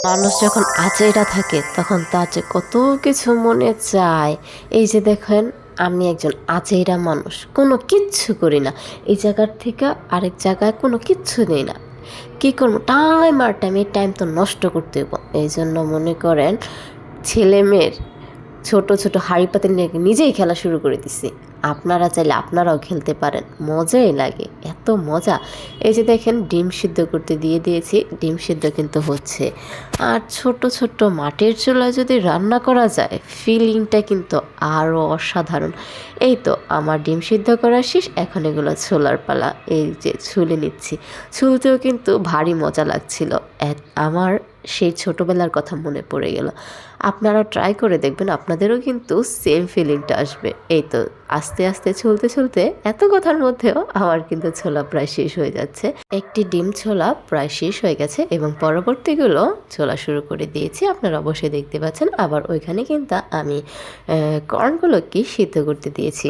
মানুষ যখন আচেরা থাকে তখন তার যে কত কিছু মনে চায়। এই যে দেখেন, আমি একজন আচেরা মানুষ, কোনো কিচ্ছু করি না, এই জায়গার থেকে আরেক জায়গায় কোনো কিচ্ছু নেই না। কী করবো, টাইম আর টাইম, এই টাইম তো নষ্ট করতে হইব। এই জন্য মনে করেন ছেলে মেয়ের ছোট ছোট হাঁড়ি পাতিল নিয়ে নিজেই খেলা শুরু করে দিছি। আপনারা চাইলে আপনারাও খেলতে পারেন, মজাই লাগে, এত মজা। এই যে দেখেন, ডিম সিদ্ধ করতে দিয়ে দিয়েছি, ডিম সিদ্ধ কিন্তু হচ্ছে। আর ছোট ছোট মাটির চুলায় যদি রান্না করা যায়, ফিলিংটা কিন্তু আরও অসাধারণ। এই তো আমার ডিম সিদ্ধ করা শেষ, এখন এগুলো ছোলার পালা। এই যে ছুলে নিচ্ছি, ছুলতেও কিন্তু ভারী মজা লাগছিল। আমার সেই ছোটোবেলার কথা মনে পড়ে গেল। আপনারা ট্রাই করে দেখবেন, আপনাদেরও কিন্তু সেম ফিলিংটা আসবে। এই তো আস্তে আস্তে ছুলতে ছুলতে এত কথার মধ্যেও আমার কিন্তু ছোলা প্রায় শেষ হয়ে যাচ্ছে। একটি ডিম ছোলা প্রায় শেষ হয়ে গেছে এবং পরবর্তীগুলো ছোলা শুরু করে দিয়েছি, আপনারা অবশ্যই দেখতে পাচ্ছেন। আবার ওইখানে কিন্তু আমি কর্নগুলোকে সিদ্ধ করতে দিয়েছি।